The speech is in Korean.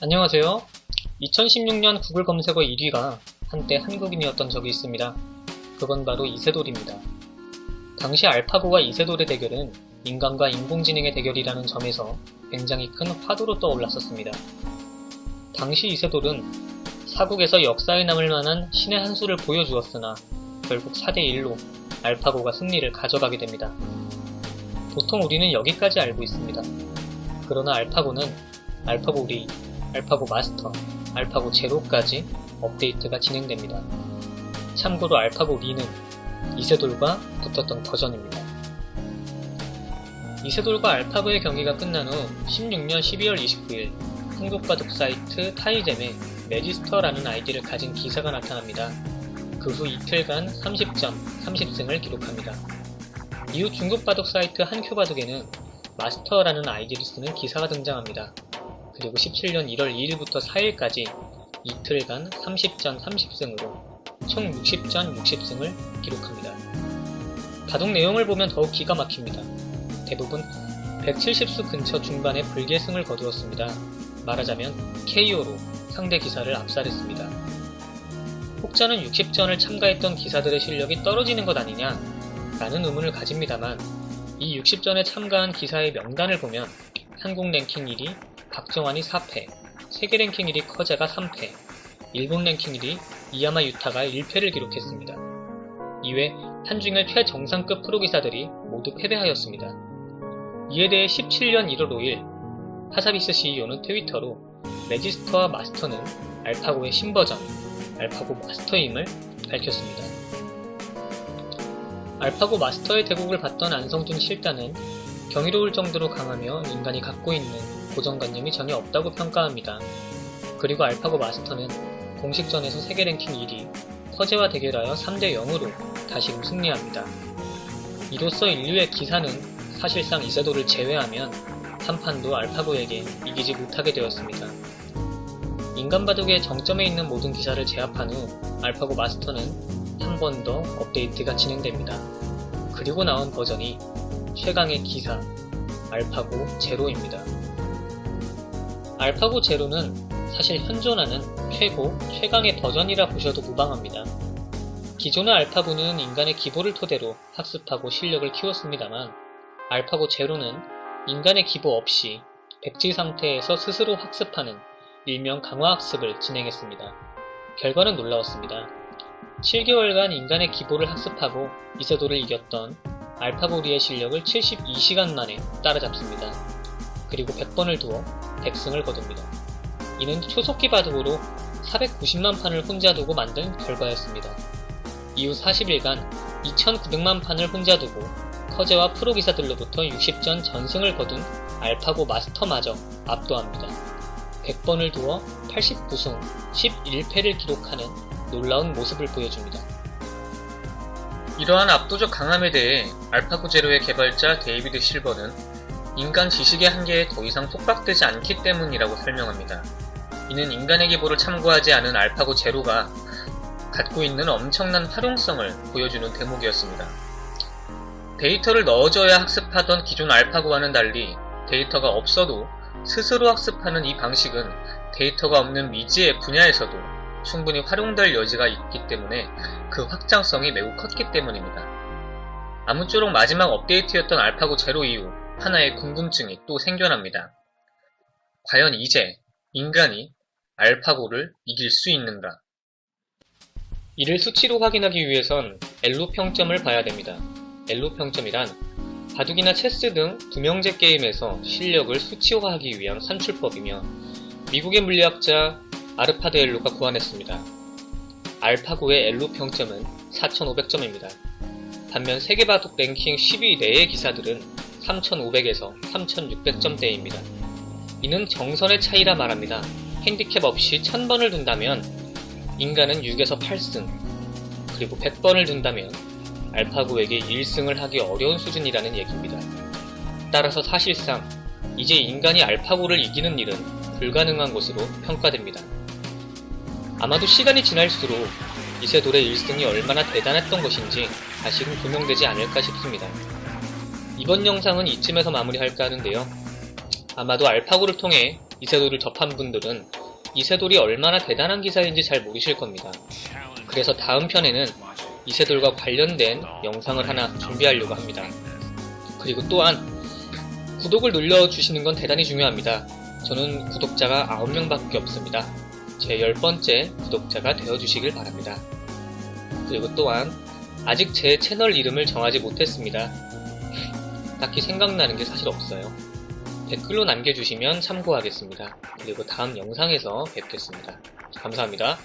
안녕하세요. 2016년 구글 검색어 1위가 한때 한국인이었던 적이 있습니다. 그건 바로 이세돌입니다. 당시 알파고와 이세돌의 대결은 인간과 인공지능의 대결이라는 점에서 굉장히 큰 화두로 떠올랐었습니다. 당시 이세돌은 사국에서 역사에 남을 만한 신의 한 수를 보여주었으나 결국 4대1로 알파고가 승리를 가져가게 됩니다. 보통 우리는 여기까지 알고 있습니다. 그러나 알파고는 알파고 리, 알파고 마스터, 알파고 제로까지 업데이트가 진행됩니다. 참고로 알파고 리는 이세돌과 붙었던 버전입니다. 이세돌과 알파고의 경기가 끝난 후 16년 12월 29일 한국 바둑 사이트 타이잼에 매지스터라는 아이디를 가진 기사가 나타납니다. 그 후 이틀간 30점, 30승을 기록합니다. 이후 중국 바둑 사이트 한큐바둑에는 마스터라는 아이디를 쓰는 기사가 등장합니다. 그리고 17년 1월 2일부터 4일까지 이틀간 30전 30승으로 총 60전 60승을 기록합니다. 바둑 내용을 보면 더욱 기가 막힙니다. 대부분 170수 근처 중반의 불계승을 거두었습니다. 말하자면 KO로 상대 기사를 압살했습니다. 혹자는 60전을 참가했던 기사들의 실력이 떨어지는 것 아니냐 라는 의문을 가집니다만 이 60전에 참가한 기사의 명단을 보면 한국 랭킹 1위 박정환이 4패, 세계 랭킹 1위 커제가 3패, 일본 랭킹 1위 이야마 유타가 1패를 기록했습니다. 이외 한중일 최정상급 프로기사들이 모두 패배하였습니다. 이에 대해 17년 1월 5일 파사비스 CEO는 트위터로 매지스터와 마스터는 알파고의 신버전, 알파고 마스터임을 밝혔습니다. 알파고 마스터의 대국을 봤던 안성준 실단은 경이로울 정도로 강하며 인간이 갖고 있는 고정관념이 전혀 없다고 평가합니다. 그리고 알파고 마스터는 공식전에서 세계 랭킹 1위 커제와 대결하여 3대 0으로 다시금 승리합니다. 이로써 인류의 기사는 사실상 이세돌을 제외하면 한 판도 알파고에게 이기지 못하게 되었습니다. 인간 바둑의 정점에 있는 모든 기사를 제압한 후 알파고 마스터는 한 번 더 업데이트가 진행됩니다. 그리고 나온 버전이 최강의 기사 알파고 제로입니다. 알파고 제로는 사실 현존하는 최강의 버전이라 보셔도 무방합니다. 기존의 알파고는 인간의 기보를 토대로 학습하고 실력을 키웠습니다만 알파고 제로는 인간의 기보 없이 백지 상태에서 스스로 학습하는 일명 강화학습을 진행했습니다. 결과는 놀라웠습니다. 7개월간 인간의 기보를 학습하고 이세돌을 이겼던 알파고리의 실력을 72시간 만에 따라잡습니다. 그리고 100번을 두어 100승을 거둡니다. 이는 초속기 바둑으로 490만 판을 혼자 두고 만든 결과였습니다. 이후 40일간 2900만 판을 혼자 두고 커제와 프로기사들로부터 60전 전승을 거둔 알파고 마스터마저 압도합니다. 100번을 두어 89승 11패를 기록하는 놀라운 모습을 보여줍니다. 이러한 압도적 강함에 대해 알파고 제로의 개발자 데이비드 실버는 인간 지식의 한계에 더 이상 속박되지 않기 때문이라고 설명합니다. 이는 인간의 기보를 참고하지 않은 알파고 제로가 갖고 있는 엄청난 활용성을 보여주는 대목이었습니다. 데이터를 넣어줘야 학습하던 기존 알파고와는 달리 데이터가 없어도 스스로 학습하는 이 방식은 데이터가 없는 미지의 분야에서도 충분히 활용될 여지가 있기 때문에 그 확장성이 매우 컸기 때문입니다. 아무쪼록 마지막 업데이트였던 알파고 제로 이후 하나의 궁금증이 또 생겨납니다. 과연 이제 인간이 알파고를 이길 수 있는가? 이를 수치로 확인하기 위해선 엘로 평점을 봐야 됩니다. 엘로 평점이란 바둑이나 체스 등 두명제 게임에서 실력을 수치화하기 위한 산출법이며 미국의 물리학자 아르파드 엘로가 고안했습니다. 알파고의 엘로 평점은 4500점입니다. 반면 세계바둑 랭킹 10위 내의 기사들은 3500에서 3600점대입니다. 이는 정선의 차이라 말합니다. 핸디캡 없이 1000번을 둔다면 인간은 6에서 8승, 그리고 100번을 둔다면 알파고에게 1승을 하기 어려운 수준이라는 얘기입니다. 따라서 사실상 이제 인간이 알파고를 이기는 일은 불가능한 것으로 평가됩니다. 아마도 시간이 지날수록 이세돌의 1승이 얼마나 대단했던 것인지 다시금 규명되지 않을까 싶습니다. 이번 영상은 이쯤에서 마무리할까 하는데요. 아마도 알파고를 통해 이세돌을 접한 분들은 이세돌이 얼마나 대단한 기사인지 잘 모르실 겁니다. 그래서 다음 편에는 이세돌과 관련된 영상을 하나 준비하려고 합니다. 그리고 또한 구독을 눌러주시는 건 대단히 중요합니다. 저는 구독자가 9명밖에 없습니다. 제 10번째 구독자가 되어주시길 바랍니다. 그리고 또한 아직 제 채널 이름을 정하지 못했습니다. 딱히 생각나는 게 사실 없어요. 댓글로 남겨주시면 참고하겠습니다. 그리고 다음 영상에서 뵙겠습니다. 감사합니다.